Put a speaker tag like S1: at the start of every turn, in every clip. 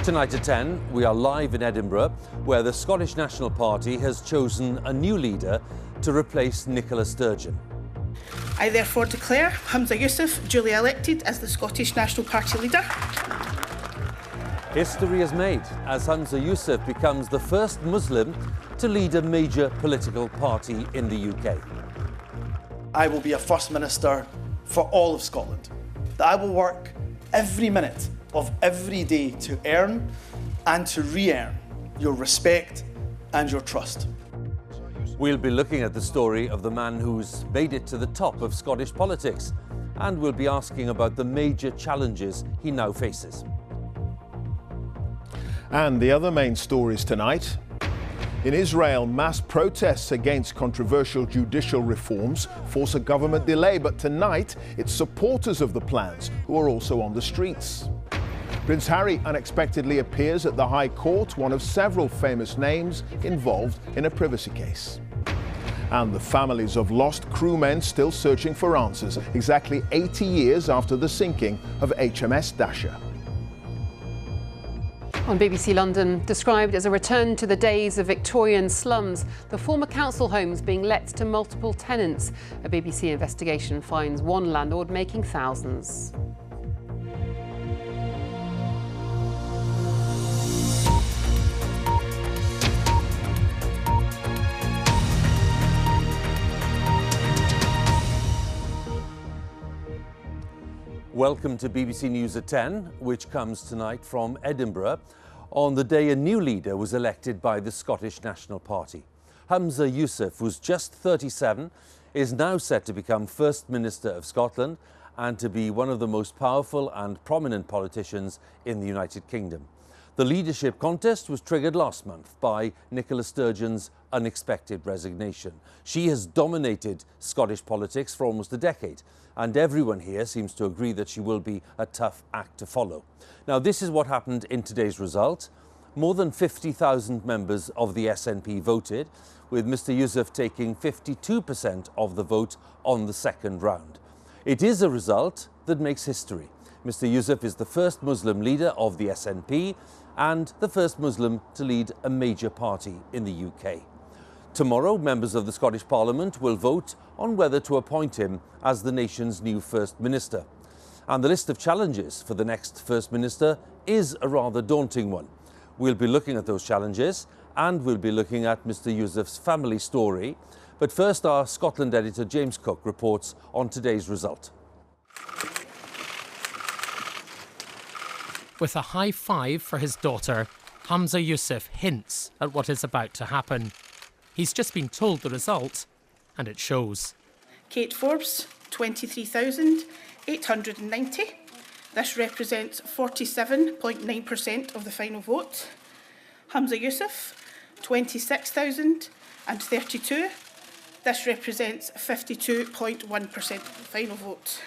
S1: Tonight at 10, we are live in Edinburgh, where the Scottish National Party has chosen a new leader to replace Nicola Sturgeon.
S2: I therefore declare Humza Yousaf duly elected as the Scottish National Party leader.
S1: History is made as Humza Yousaf becomes the first Muslim to lead a major political party in the UK.
S3: I will be a First Minister for all of Scotland. That I will work every minute of every day to earn and to re-earn your respect and your trust.
S1: We'll be looking at the story of the man who's made it to the top of Scottish politics, and we'll be asking about the major challenges he now faces.
S4: And the other main stories tonight. In Israel, mass protests against controversial judicial reforms force a government delay, but tonight it's supporters of the plans who are also on the streets. Prince Harry unexpectedly appears at the High Court, one of several famous names involved in a privacy case. And the families of lost crewmen still searching for answers, exactly 80 years after the sinking of HMS Dasher.
S5: On BBC London, described as a return to the days of Victorian slums, the former council homes being let to multiple tenants. A BBC investigation finds one landlord making thousands.
S1: Welcome to BBC News at 10, which comes tonight from Edinburgh, on the day a new leader was elected by the Scottish National Party. Humza Yousaf, who's just 37, is now set to become First Minister of Scotland and to be one of the most powerful and prominent politicians in the United Kingdom. The leadership contest was triggered last month by Nicola Sturgeon's unexpected resignation. She has dominated Scottish politics for almost a decade, and everyone here seems to agree that she will be a tough act to follow. Now, this is what happened in today's result. More than 50,000 members of the SNP voted, with Mr Yousaf taking 52% of the vote on the second round. It is a result that makes history. Mr Yousaf is the first Muslim leader of the SNP and the first Muslim to lead a major party in the UK. Tomorrow, members of the Scottish Parliament will vote on whether to appoint him as the nation's new First Minister. And the list of challenges for the next First Minister is a rather daunting one. We'll be looking at those challenges, and we'll be looking at Mr Yousaf's family story. But first, our Scotland editor James Cook reports on today's result.
S6: With a high five for his daughter, Humza Yousaf hints at what is about to happen. He's just been told the result, and it shows.
S2: Kate Forbes, 23,890. This represents 47.9% of the final vote. Humza Yousaf, 26,032. This represents 52.1% of the final vote.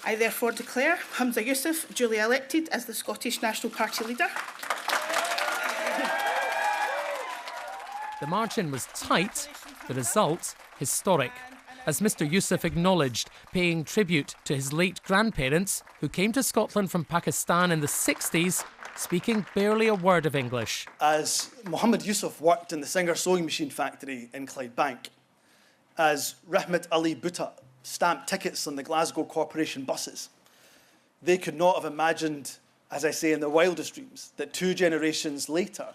S2: I therefore declare Humza Yousaf duly elected as the Scottish National Party leader.
S6: The margin was tight, the result historic, as Mr Yousaf acknowledged paying tribute to his late grandparents who came to Scotland from Pakistan in the 60s, speaking barely a word of English.
S3: As Mohammed Yousaf worked in the Singer sewing machine factory in Clydebank, as Rahmat Ali Bhutta stamped tickets on the Glasgow Corporation buses, they could not have imagined, as I say in their wildest dreams, that 2 generations later,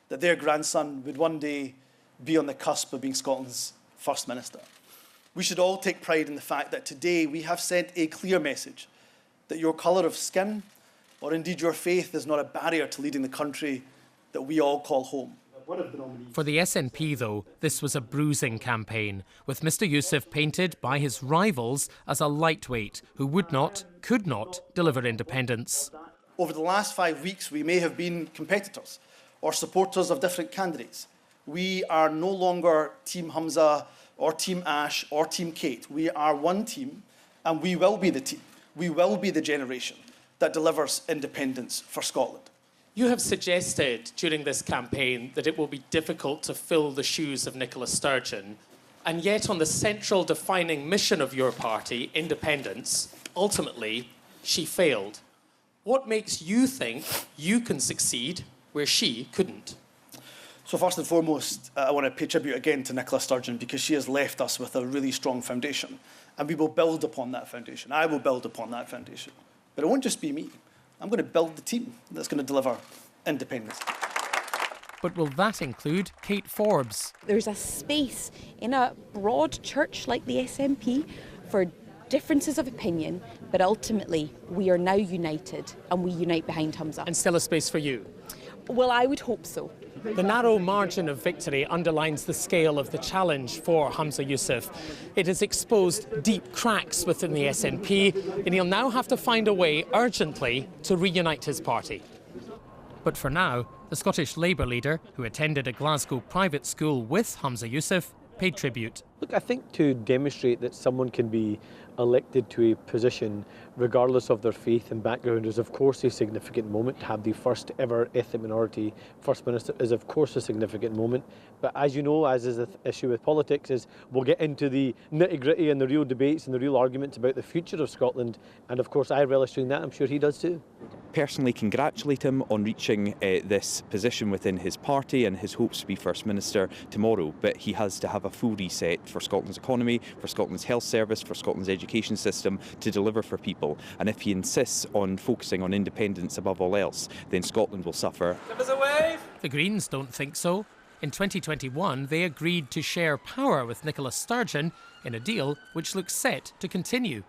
S3: that their grandson would one day be on the cusp of being Scotland's First Minister. We should all take pride in the fact that today we have sent a clear message that your colour of skin, or indeed your faith, is not a barrier to leading the country that we all call home.
S6: For the SNP, though, this was a bruising campaign, with Mr Yousaf painted by his rivals as a lightweight who would not, could not deliver independence.
S3: Over the last 5 weeks, we may have been competitors or supporters of different candidates. We are no longer Team Humza or Team Ash or Team Kate. We are one team, and we will be the team. We will be the generation that delivers independence for Scotland.
S7: You have suggested during this campaign that it will be difficult to fill the shoes of Nicola Sturgeon, and yet on the central defining mission of your party, independence, ultimately, she failed. What makes you think you can succeed where she couldn't?
S3: So first and foremost, I want to pay tribute again to Nicola Sturgeon because she has left us with a really strong foundation. And we will build upon that foundation. I will build upon that foundation. But it won't just be me. I'm going to build the team that's going to deliver independence.
S6: But will that include Kate Forbes?
S8: There's a space in a broad church like the SNP for differences of opinion, but ultimately we are now united and we unite behind Humza.
S6: And still a space for you?
S8: Well, I would hope so.
S6: The narrow margin of victory underlines the scale of the challenge for Humza Yousaf. It has exposed deep cracks within the SNP, and he'll now have to find a way urgently to reunite his party. But for now, the Scottish Labour leader, who attended a Glasgow private school with Humza Yousaf, paid tribute.
S9: Look, I think to demonstrate that someone can be elected to a position regardless of their faith and background is of course a significant moment. To have the first ever ethnic minority First Minister is of course a significant moment. But as you know, as is the issue with politics, is we'll get into the nitty-gritty and the real debates and the real arguments about the future of Scotland. And of course I relish doing that. I'm sure he does too.
S10: Personally congratulate him on reaching this position within his party and his hopes to be First Minister tomorrow. But he has to have a full reset for Scotland's economy, for Scotland's health service, for Scotland's education system to deliver for people. And if he insists on focusing on independence above all else, then Scotland will suffer.
S6: Give us a wave! The Greens don't think so. In 2021, they agreed to share power with Nicola Sturgeon in a deal which looks set to continue.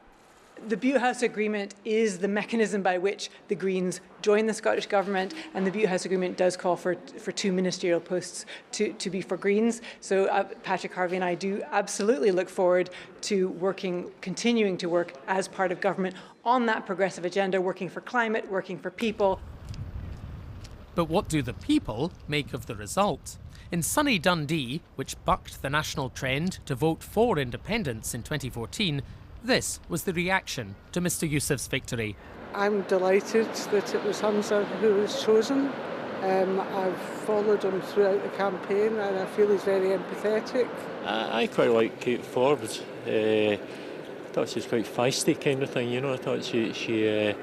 S11: The Butte House Agreement is the mechanism by which the Greens join the Scottish Government, and the Butte House Agreement does call for 2 ministerial posts to be for Greens. So Patrick Harvey and I do absolutely look forward to continuing to work as part of government on that progressive agenda, working for climate, working for people.
S6: But what do the people make of the result? In sunny Dundee, which bucked the national trend to vote for independence in 2014, this was the reaction to Mr Yousaf's victory.
S12: I'm delighted that it was Humza who was chosen. I've followed him throughout the campaign and I feel he's very empathetic.
S13: I quite like Kate Forbes. I thought she was quite feisty kind of thing, you know. I thought she at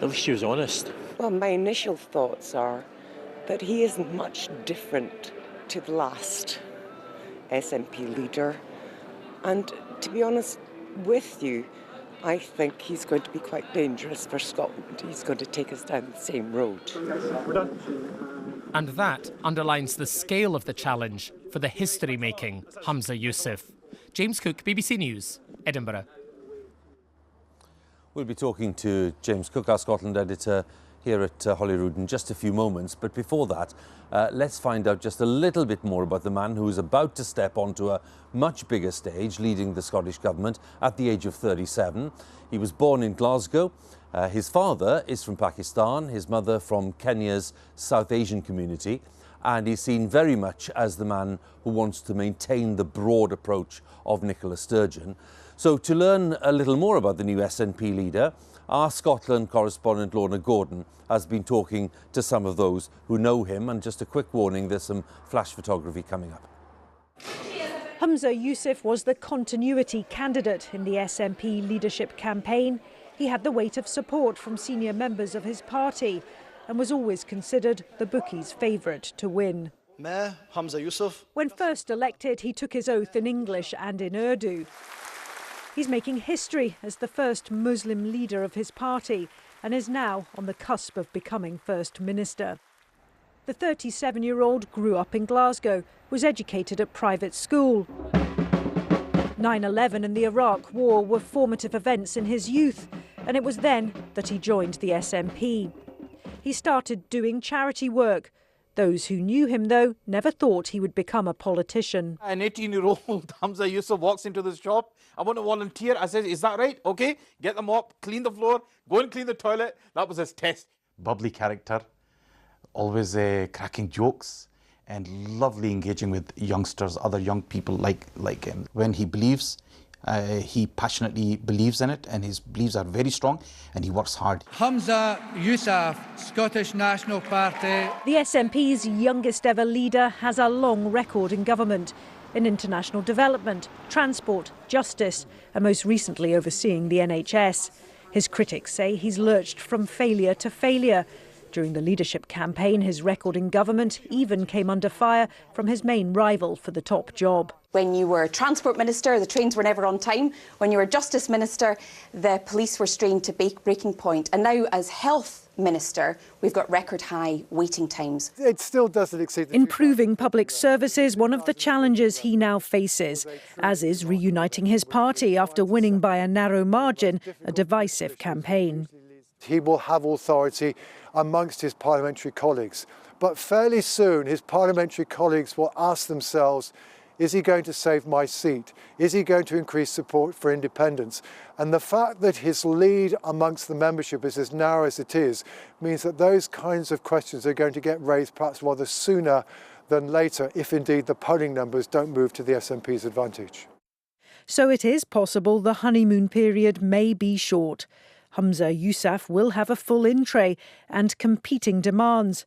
S13: least she was honest.
S14: Well, my initial thoughts are that he isn't much different to the last SNP leader. And to be honest with you, I think he's going to be quite dangerous for Scotland. He's going to take us down the same road.
S6: And that underlines the scale of the challenge for the history-making Humza Yousaf. James Cook, BBC News, Edinburgh.
S1: We'll be talking to James Cook, our Scotland editor, here at Holyrood in just a few moments. But before that, let's find out just a little bit more about the man who is about to step onto a much bigger stage, leading the Scottish Government at the age of 37. He was born in Glasgow. His father is from Pakistan, his mother from Kenya's South Asian community, and he's seen very much as the man who wants to maintain the broad approach of Nicola Sturgeon. So to learn a little more about the new SNP leader, our Scotland correspondent Lorna Gordon has been talking to some of those who know him, and just a quick warning, there's some flash photography coming up.
S15: Humza Yousaf was the continuity candidate in the SNP leadership campaign. He had the weight of support from senior members of his party and was always considered the bookies' favourite to win.
S3: Me, Humza Yousaf.
S15: When first elected, he took his oath in English and in Urdu. He's making history as the first Muslim leader of his party and is now on the cusp of becoming First Minister. The 37-year-old grew up in Glasgow, was educated at private school. 9/11 and the Iraq War were formative events in his youth, and it was then that he joined the SNP. He started doing charity work. Those who knew him, though, never thought he would become a politician.
S16: An 18-year-old Humza Yousaf walks into this shop. I want to volunteer. I said, is that right? Okay, get the mop, clean the floor, go and clean the toilet. That was his test. Bubbly character, always cracking jokes and lovely engaging with youngsters, other young people like him. When he believes, he passionately believes in it, and his beliefs are very strong, and he works hard.
S17: Humza Yousaf, Scottish National Party.
S15: The SNP's youngest ever leader has a long record in government, in international development, transport, justice, and most recently overseeing the NHS. His critics say he's lurched from failure to failure. During the leadership campaign, his record in government even came under fire from his main rival for the top job.
S18: When you were Transport Minister, the trains were never on time. When you were Justice Minister, the police were strained to breaking point. And now, as Health Minister, we've got record high waiting times.
S19: It still doesn't exceed.
S15: Improving public services, one of the challenges he now faces, as is reuniting his party after winning by a narrow margin a divisive campaign.
S19: He will have authority amongst his parliamentary colleagues. But fairly soon, his parliamentary colleagues will ask themselves, is he going to save my seat? Is he going to increase support for independence? And the fact that his lead amongst the membership is as narrow as it is means that those kinds of questions are going to get raised perhaps rather sooner than later, if indeed the polling numbers don't move to the SNP's advantage.
S15: So it is possible the honeymoon period may be short. Humza Yousaf will have a full in-tray and competing demands.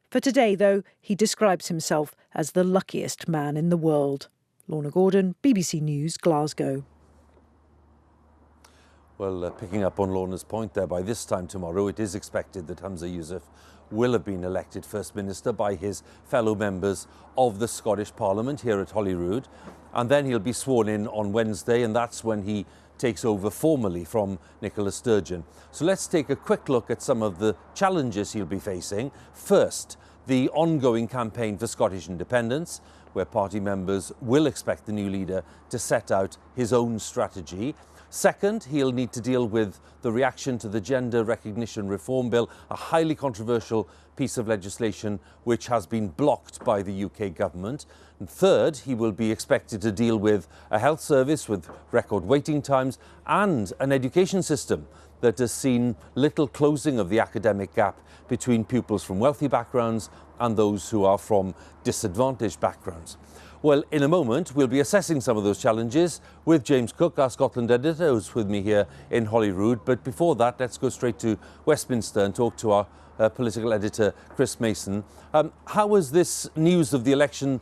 S15: For today, though, he describes himself as the luckiest man in the world. Lorna Gordon, BBC News, Glasgow.
S1: Well, picking up on Lorna's point there, by this time tomorrow, it is expected that Humza Yousaf will have been elected First Minister by his fellow members of the Scottish Parliament here at Holyrood. And then he'll be sworn in on Wednesday, and that's when he takes over formally from Nicola Sturgeon. So let's take a quick look at some of the challenges he'll be facing. First, the ongoing campaign for Scottish independence, where party members will expect the new leader to set out his own strategy. Second, he'll need to deal with the reaction to the Gender Recognition Reform Bill, a highly controversial piece of legislation which has been blocked by the UK government. And third, he will be expected to deal with a health service with record waiting times and an education system that has seen little closing of the academic gap between pupils from wealthy backgrounds and those who are from disadvantaged backgrounds. Well, in a moment, we'll be assessing some of those challenges with James Cook, our Scotland editor, who's with me here in Holyrood. But before that, let's go straight to Westminster and talk to our political editor, Chris Mason. How has this news of the election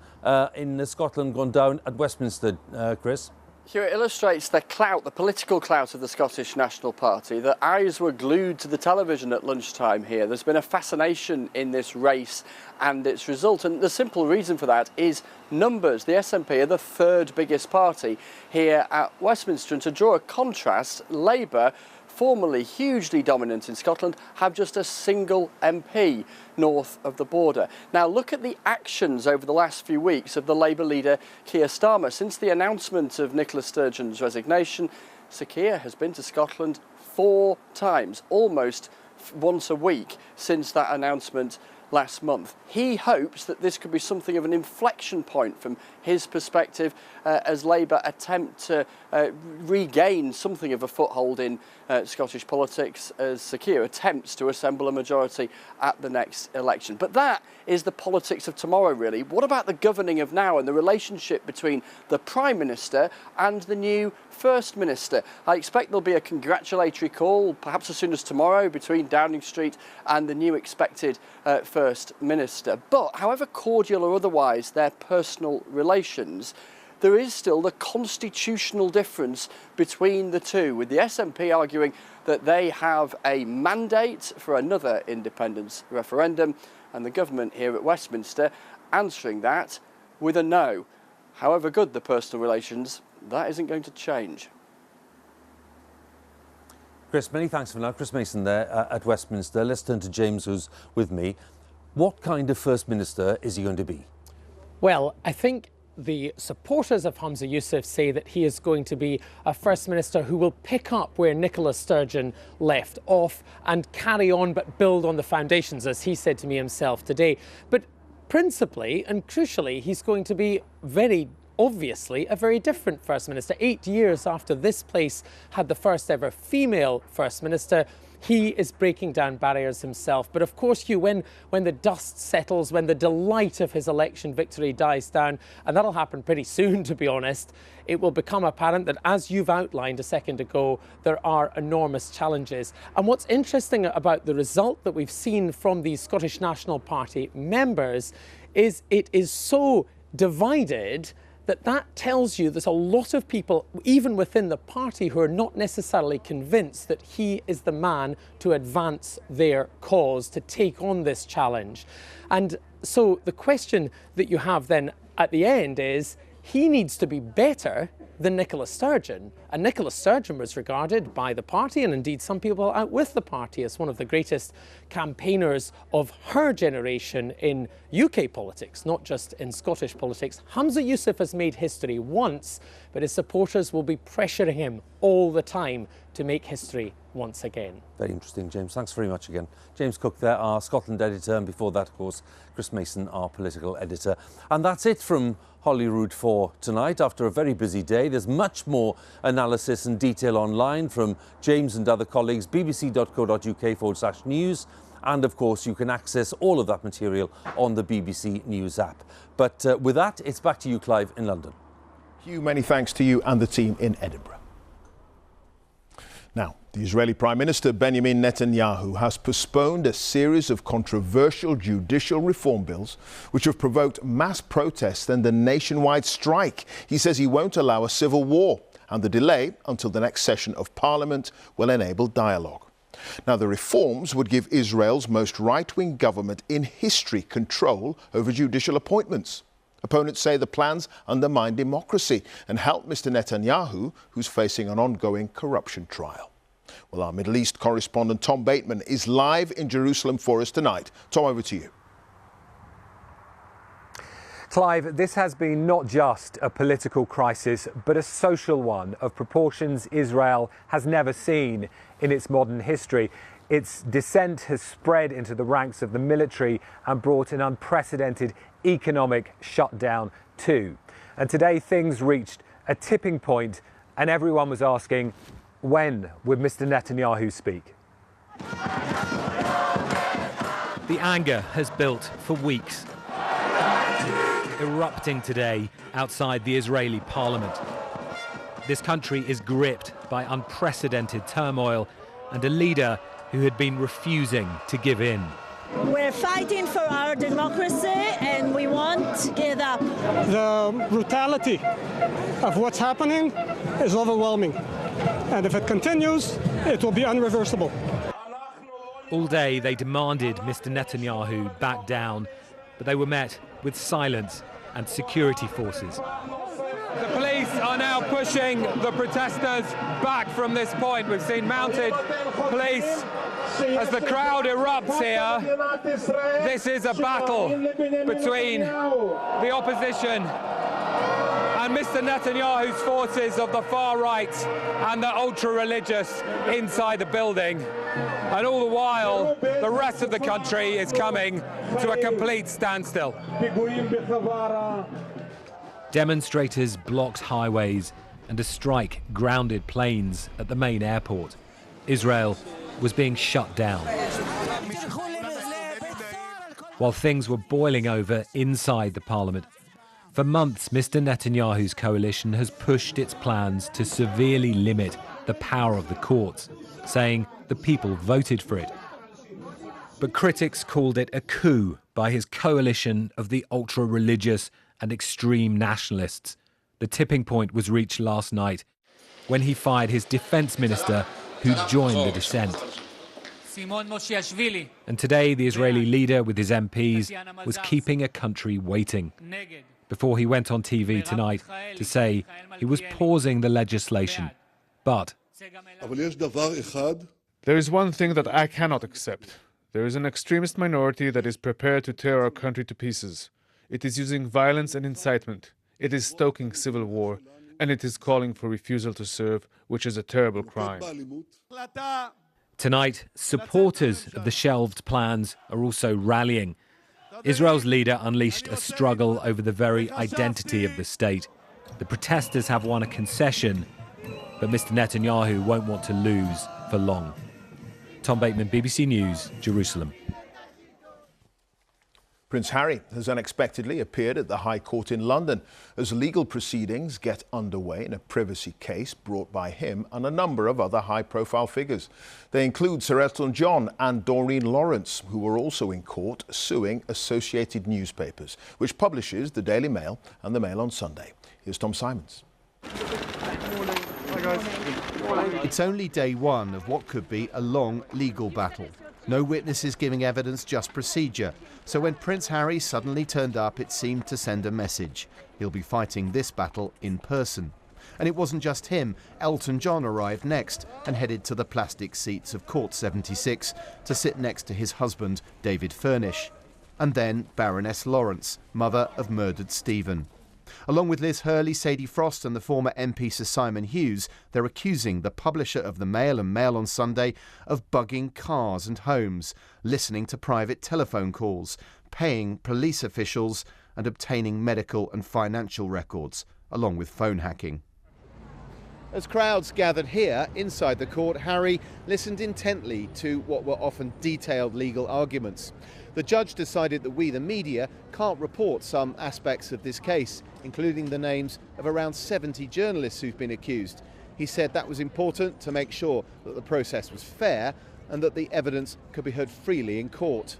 S1: in Scotland gone down at Westminster, Chris?
S20: Here it illustrates the clout, the political clout of the Scottish National Party. The eyes were glued to the television at lunchtime here. There's been a fascination in this race and its result, and the simple reason for that is numbers. The SNP are the third biggest party here at Westminster, and to draw a contrast, Labour, formerly hugely dominant in Scotland, have just a single MP north of the border. Now look at the actions over the last few weeks of the Labour leader Keir Starmer. Since the announcement of Nicola Sturgeon's resignation, Sir Keir has been to Scotland 4 times, almost once a week since that announcement last month. He hopes that this could be something of an inflection point from his perspective as Labour attempt to regain something of a foothold in Scottish politics as Sir Keir attempts to assemble a majority at the next election. But that is the politics of tomorrow, really. What about the governing of now and the relationship between the Prime Minister and the new First Minister? I expect there'll be a congratulatory call, perhaps as soon as tomorrow, between Downing Street and the new expected First Minister. But however cordial or otherwise their personal relations, there is still the constitutional difference between the two, with the SNP arguing that they have a mandate for another independence referendum and the government here at Westminster answering that with a no. However good the personal relations, that isn't going to change.
S1: Chris, many thanks for now. Chris Mason there at Westminster. Let's turn to James, who's with me. What kind of First Minister is he going to be?
S6: Well, I think the supporters of Humza Yousaf say that he is going to be a First Minister who will pick up where Nicola Sturgeon left off and carry on but build on the foundations, as he said to me himself today. But principally and crucially, he's going to be obviously a very different First Minister. 8 years after this place had the first ever female First Minister, he is breaking down barriers himself. But of course, Hugh, when the dust settles, when the delight of his election victory dies down, and that'll happen pretty soon, to be honest, it will become apparent that, as you've outlined a second ago, there are enormous challenges. And what's interesting about the result that we've seen from these Scottish National Party members is it is so divided that tells you there's a lot of people, even within the party, who are not necessarily convinced that he is the man to advance their cause, to take on this challenge. And so the question that you have then at the end is, he needs to be better than Nicola Sturgeon. And Nicola Sturgeon was regarded by the party, and indeed some people out with the party, as one of the greatest campaigners of her generation in UK politics, not just in Scottish politics. Humza Yousaf has made history once, but his supporters will be pressuring him all the time to make history once again.
S1: Very interesting, James. Thanks very much again. James Cook there, our Scotland editor, and before that, of course, Chris Mason, our political editor. And that's it from Holyrood for tonight. After a very busy day, there's much more analysis and detail online from James and other colleagues, bbc.co.uk/news. And of course, you can access all of that material on the BBC News app. But with that, it's back to you, Clive, in London.
S4: Hugh, many thanks to you and the team in Edinburgh. Now, the Israeli Prime Minister Benjamin Netanyahu has postponed a series of controversial judicial reform bills which have provoked mass protests and a nationwide strike. He says he won't allow a civil war, and the delay until the next session of Parliament will enable dialogue. Now, the reforms would give Israel's most right-wing government in history control over judicial appointments. Opponents say the plans undermine democracy and help Mr. Netanyahu, who's facing an ongoing corruption trial. Well, our Middle East correspondent Tom Bateman is live in Jerusalem for us tonight. Tom, over to you.
S21: Clive, this has been not just a political crisis, but a social one of proportions Israel has never seen in its modern history. Its dissent has spread into the ranks of the military and brought an unprecedented economic shutdown too. And today things reached a tipping point and everyone was asking, when would Mr. Netanyahu speak? The anger has built for weeks, erupting today outside the Israeli parliament. This country is gripped by unprecedented turmoil and a leader who had been refusing to give in.
S22: We're fighting for our democracy and we won't give up.
S23: The brutality of what's happening is overwhelming. And if it continues, it will be irreversible.
S21: All day they demanded Mr. Netanyahu back down, but they were met with silence and security forces.
S24: The police are now pushing the protesters back from this point. We've seen mounted police as the crowd erupts here. This is a battle between the opposition and Mr. Netanyahu's forces of the far right and the ultra-religious inside the building. And all the while, the rest of the country is coming to a complete standstill.
S21: Demonstrators blocked highways and a strike grounded planes at the main airport. Israel was being shut down. While things were boiling over inside the parliament, for months Mr. Netanyahu's coalition has pushed its plans to severely limit the power of the courts, saying the people voted for it. But critics called it a coup by his coalition of the ultra-religious and extreme nationalists. The tipping point was reached last night when he fired his defence minister who joined the dissent. And today the Israeli leader with his MPs was keeping a country waiting before he went on TV tonight to say he was pausing the legislation. But
S25: there is one thing that I cannot accept. There is an extremist minority that is prepared to tear our country to pieces. It is using violence and incitement. It is stoking civil war, and it is calling for refusal to serve, which is a terrible crime.
S21: Tonight, supporters of the shelved plans are also rallying. Israel's leader unleashed a struggle over the very identity of the state. The protesters have won a concession, but Mr. Netanyahu won't want to lose for long. Tom Bateman, BBC News, Jerusalem.
S4: Prince Harry has unexpectedly appeared at the High Court in London as legal proceedings get underway in a privacy case brought by him and a number of other high-profile figures. They include Sir Elton John and Doreen Lawrence, who were also in court suing Associated Newspapers, which publishes the Daily Mail and the Mail on Sunday. Here's Tom Simons.
S2: It's only day one of what could be a long legal battle. No witnesses giving evidence, just procedure. So when Prince Harry suddenly turned up, it seemed to send a message. He'll be fighting this battle in person. And it wasn't just him. Elton John arrived next and headed to the plastic seats of Court 76 to sit next to his husband, David Furnish. And then Baroness Lawrence, mother of murdered Stephen. Along with Liz Hurley, Sadie Frost and the former MP Sir Simon Hughes, they're accusing the publisher of the Mail and Mail on Sunday of bugging cars and homes, listening to private telephone calls, paying police officials and obtaining medical and financial records, along with phone hacking. As crowds gathered here inside the court, Harry listened intently to what were often detailed legal arguments. The judge decided that we, the media, can't report some aspects of this case, including the names of around 70 journalists who've been accused. He said that was important to make sure that the process was fair and that the evidence could be heard freely in court.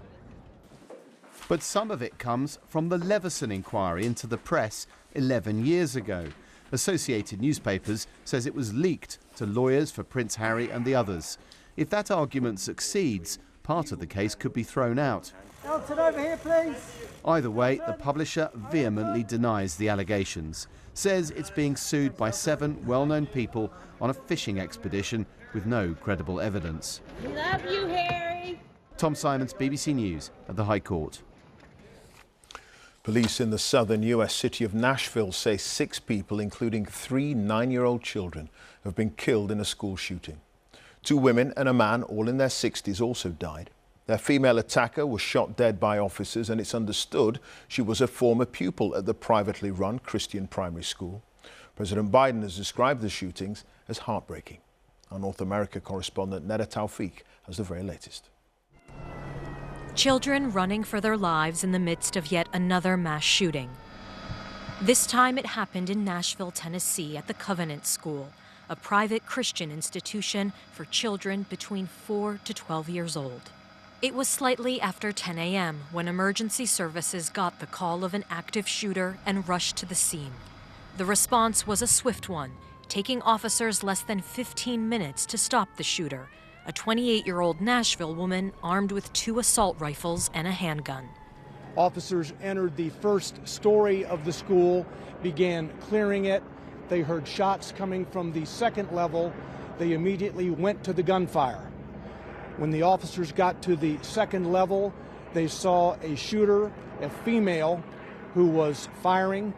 S2: But some of it comes from the Leveson inquiry into the press 11 years ago. Associated Newspapers says it was leaked to lawyers for Prince Harry and the others. If that argument succeeds, part of the case could be thrown out.
S5: Elton, over here, please.
S2: Either way, the publisher vehemently denies the allegations, says it's being sued by 7 well-known people on a fishing expedition with no credible evidence.
S5: Love you, Harry.
S2: Tom Simons, BBC News at the High Court.
S4: Police in the southern US city of Nashville say 6 people, including 3 9-year-old children, have been killed in a school shooting. 2 women and a man, all in their 60s, also died. Their female attacker was shot dead by officers, and it's understood she was a former pupil at the privately run Christian primary school. President Biden has described the shootings as heartbreaking. Our North America correspondent Neda Taufik has the very latest.
S7: Children running for their lives in the midst of yet another mass shooting. This time it happened in Nashville, Tennessee at the Covenant School, a private Christian institution for children between 4 to 12 years old. It was slightly after 10 a.m. when emergency services got the call of an active shooter and rushed to the scene. The response was a swift one, taking officers less than 15 minutes to stop the shooter, a 28-year-old Nashville woman armed with 2 assault rifles and a handgun.
S8: Officers entered the first story of the school, began clearing it. They heard shots coming from the second level. They immediately went to the gunfire. When the officers got to the second level, they saw a shooter, a female, who was firing.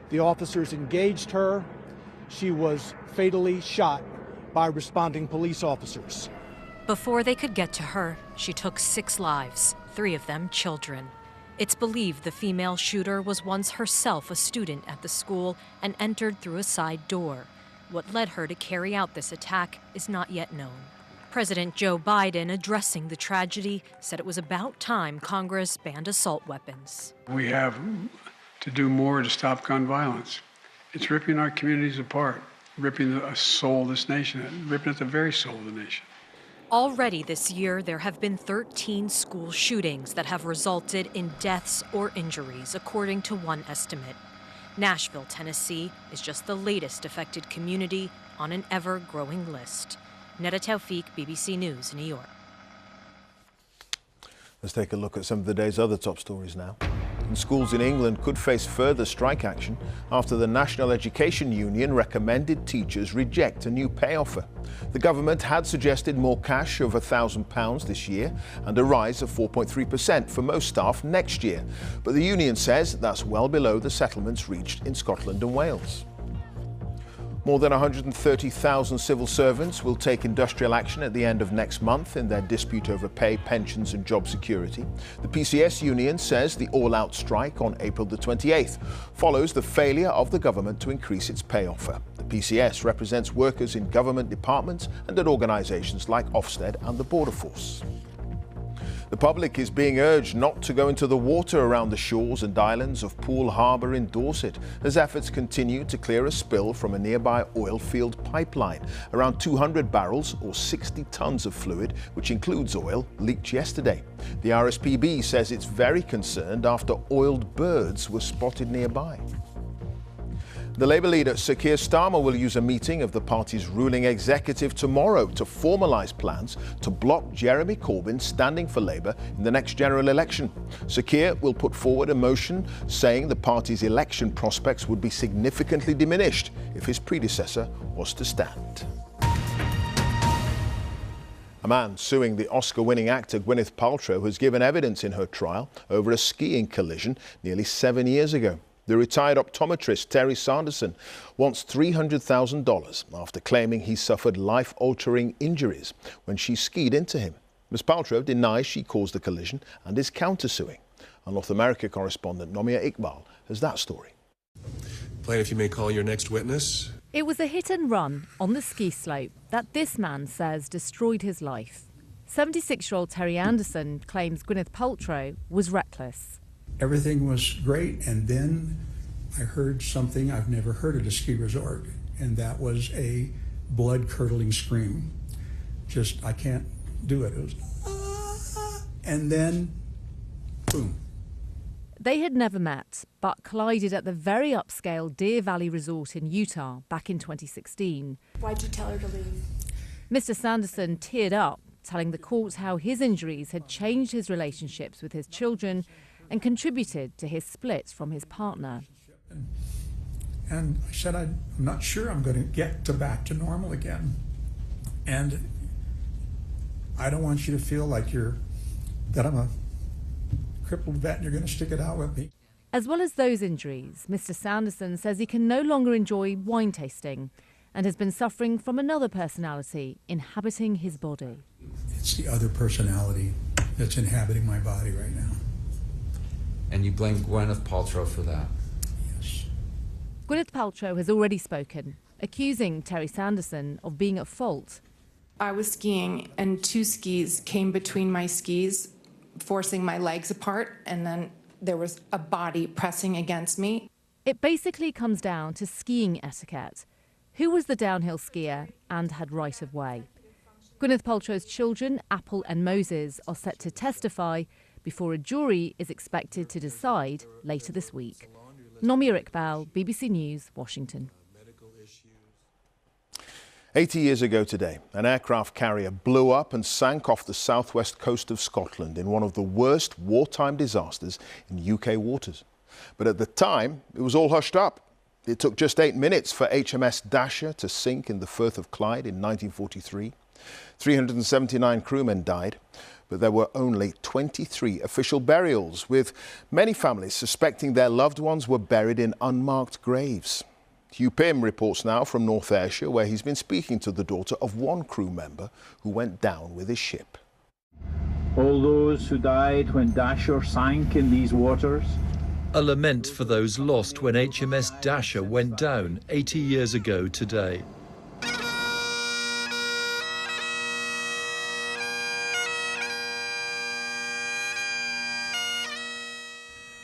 S8: The officers engaged her. She was fatally shot by responding police officers.
S7: Before they could get to her, she took 6 lives, 3 of them children. It's believed the female shooter was once herself a student at the school and entered through a side door. What led her to carry out this attack is not yet known. President Joe Biden, addressing the tragedy, said it was about time Congress banned assault weapons.
S9: We have to do more to stop gun violence. It's ripping our communities apart, ripping the soul of this nation, ripping at the very soul of the nation.
S7: Already this year, there have been 13 school shootings that have resulted in deaths or injuries, according to one estimate. Nashville, Tennessee, is just the latest affected community on an ever-growing list. Neda Taufik, BBC News, New York.
S4: Let's take a look at some of the day's other top stories now. And schools in England could face further strike action after the National Education Union recommended teachers reject a new pay offer. The government had suggested more cash of £1,000 this year and a rise of 4.3% for most staff next year. But the union says that's well below the settlements reached in Scotland and Wales. More than 130,000 civil servants will take industrial action at the end of next month in their dispute over pay, pensions and job security. The PCS union says the all-out strike on April the 28th follows the failure of the government to increase its pay offer. The PCS represents workers in government departments and at organisations like Ofsted and the Border Force. The public is being urged not to go into the water around the shores and islands of Poole Harbour in Dorset as efforts continue to clear a spill from a nearby oil field pipeline. Around 200 barrels or 60 tonnes of fluid, which includes oil, leaked yesterday. The RSPB says it's very concerned after oiled birds were spotted nearby. The Labour leader, Sir Keir Starmer, will use a meeting of the party's ruling executive tomorrow to formalise plans to block Jeremy Corbyn standing for Labour in the next general election. Sir Keir will put forward a motion saying the party's election prospects would be significantly diminished if his predecessor was to stand. A man suing the Oscar-winning actor Gwyneth Paltrow has given evidence in her trial over a skiing collision nearly 7 years ago. The retired optometrist Terry Sanderson wants $300,000 after claiming he suffered life-altering injuries when she skied into him. Ms. Paltrow denies she caused the collision and is countersuing. Our North America correspondent Nomia Iqbal has that story.
S10: Plaintiff, you may call your next witness.
S11: It was a hit and run on the ski slope that this man says destroyed his life. 76-year-old Terry Anderson claims Gwyneth Paltrow was reckless.
S12: Everything was great, and then I heard something I've never heard at a ski resort, and that was a blood-curdling scream. Just, I can't do it. It was, and then, boom.
S11: They had never met, but collided at the very upscale Deer Valley Resort in Utah back in 2016.
S13: Why'd you tell her to leave?
S11: Mr. Sanderson teared up, telling the court how his injuries had changed his relationships with his children and contributed to his split from his partner.
S12: And I said, I'm not sure I'm going to get back to normal again. And I don't want you to feel like that I'm a crippled vet and you're going to stick it out with me.
S11: As well as those injuries, Mr. Sanderson says he can no longer enjoy wine tasting and has been suffering from another personality inhabiting his body.
S12: It's the other personality that's inhabiting my body right now.
S14: And you blame Gwyneth Paltrow for that?
S12: Yes.
S11: Gwyneth Paltrow has already spoken, accusing Terry Sanderson of being at fault.
S26: I was skiing and two skis came between my skis, forcing my legs apart, and then there was a body pressing against me.
S11: It basically comes down to skiing etiquette. Who was the downhill skier and had right of way? Gwyneth Paltrow's children, Apple and Moses, are set to testify before a jury is expected to decide later this week. Nomia Iqbal, BBC News, Washington.
S4: 80 years ago today, an aircraft carrier blew up and sank off the southwest coast of Scotland in one of the worst wartime disasters in UK waters. But at the time, it was all hushed up. It took just 8 minutes for HMS Dasher to sink in the Firth of Clyde in 1943. 379 crewmen died, but there were only 23 official burials, with many families suspecting their loved ones were buried in unmarked graves. Hugh Pym reports now from North Ayrshire, where he's been speaking to the daughter of one crew member who went down with his ship.
S27: All those who died when Dasher sank in these waters.
S28: A lament for those lost when HMS Dasher went down 80 years ago today.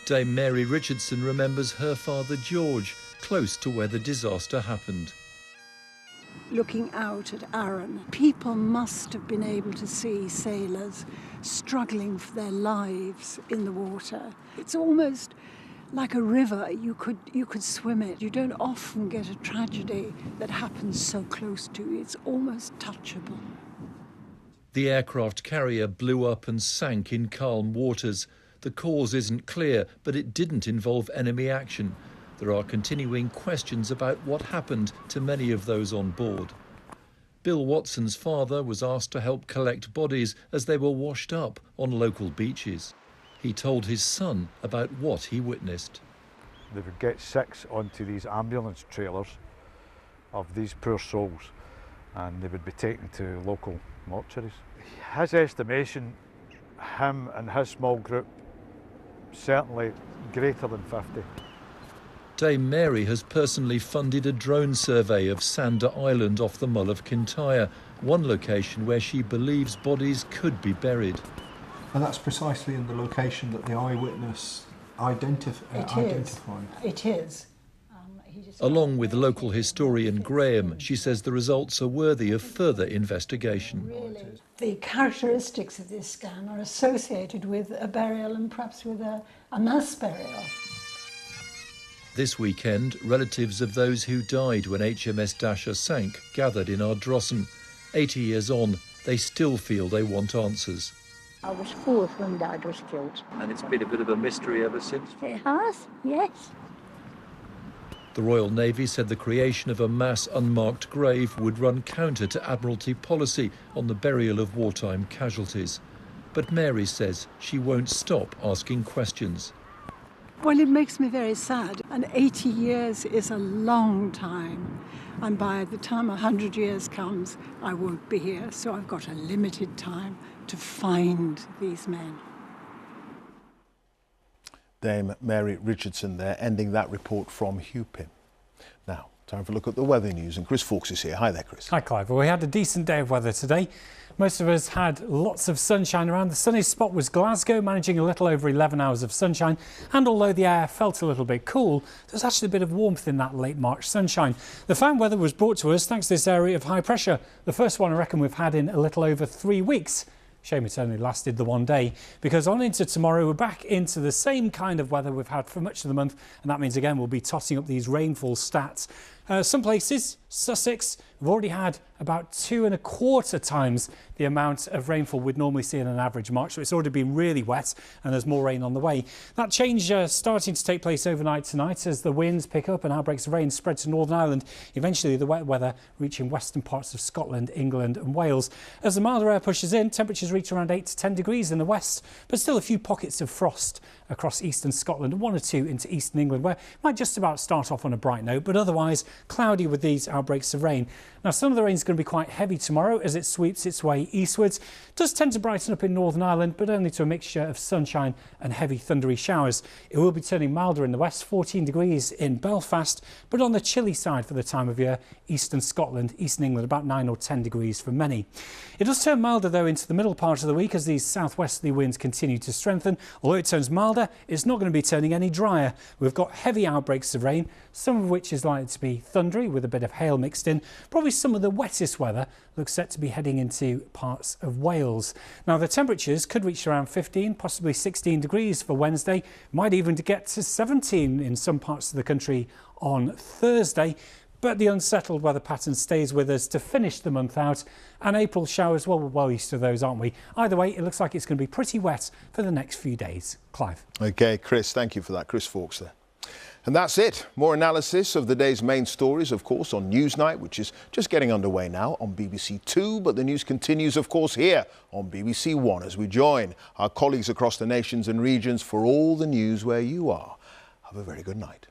S28: Dame Mary Richardson remembers her father George, close to where the disaster happened.
S29: Looking out at Arran, people must have been able to see sailors struggling for their lives in the water. It's almost like a river. You could swim it. You don't often get a tragedy that happens so close to you. It's almost touchable.
S28: The aircraft carrier blew up and sank in calm waters. The cause isn't clear, but it didn't involve enemy action. There are continuing questions about what happened to many of those on board. Bill Watson's father was asked to help collect bodies as they were washed up on local beaches. He told his son about what he witnessed.
S30: They would get 6 onto these ambulance trailers of these poor souls, and they would be taken to local mortuaries. His estimation, him and his small group, certainly greater than 50.
S28: Dame Mary has personally funded a drone survey of Sander Island off the Mull of Kintyre, one location where she believes bodies could be buried.
S1: And that's precisely in the location that the eyewitness identified.
S29: It is.
S28: Along with local historian Graham, she says the results are worthy of further investigation.
S29: Really, the characteristics of this scan are associated with a burial and perhaps with a mass burial.
S28: This weekend, relatives of those who died when HMS Dasher sank gathered in Ardrossan. 80 years on, they still feel they want answers.
S3: I was 4 when Dad was killed.
S28: And it's been a bit of a mystery ever since?
S3: It has, yes.
S28: The Royal Navy said the creation of a mass unmarked grave would run counter to Admiralty policy on the burial of wartime casualties. But Myrie says she won't stop asking questions.
S29: Well, it makes me very sad. And 80 years is a long time. And by the time 100 years comes, I won't be here. So I've got a limited time to find these men.
S4: Dame Myrie Richardson there, ending that report from Hupim. Now, time for a look at the weather news, and Chris Fawkes is here. Hi there, Chris.
S6: Hi, Clive. Well, we had a decent day of weather today. Most of us had lots of sunshine around. The sunniest spot was Glasgow, managing a little over 11 hours of sunshine. And although the air felt a little bit cool, there's actually a bit of warmth in that late March sunshine. The fine weather was brought to us thanks to this area of high pressure. The first one I reckon we've had in a little over 3 weeks. Shame it only lasted the one day, because on into tomorrow we're back into the same kind of weather we've had for much of the month, and that means again we'll be totting up these rainfall stats. Some places, Sussex, we've already had about 2.25 times the amount of rainfall we'd normally see in an average March, so it's already been really wet and there's more rain on the way. That change starting to take place overnight tonight as the winds pick up and outbreaks of rain spread to Northern Ireland, eventually the wet weather reaching western parts of Scotland, England and Wales. As the milder air pushes in, temperatures reach around 8 to 10 degrees in the west, but still a few pockets of frost across eastern Scotland and 1 or 2 into eastern England, where it might just about start off on a bright note, but otherwise cloudy with these outbreaks of rain. Now, some of the rain is going to be quite heavy tomorrow as it sweeps its way eastwards. It does tend to brighten up in Northern Ireland, but only to a mixture of sunshine and heavy thundery showers. It will be turning milder in the west, 14 degrees in Belfast, but on the chilly side for the time of year, eastern Scotland, eastern England, about 9 or 10 degrees for many. It does turn milder, though, into the middle part of the week as these southwesterly winds continue to strengthen. Although it turns milder, it's not going to be turning any drier. We've got heavy outbreaks of rain, some of which is likely to be thundery with a bit of hail mixed in. Probably some of the wettest weather looks set to be heading into parts of Wales. Now, the temperatures could reach around 15, possibly 16 degrees for Wednesday, might even get to 17 in some parts of the country on Thursday. But the unsettled weather pattern stays with us to finish the month out, and April showers, well, we're well used to those, aren't we? Either way, it looks like it's going to be pretty wet for the next few days. Clive.
S4: OK, Chris, thank you for that. Chris Fawkes there. And that's it. More analysis of the day's main stories, of course, on Newsnight, which is just getting underway now on BBC Two. But the news continues, of course, here on BBC One as we join our colleagues across the nations and regions for all the news where you are. Have a very good night.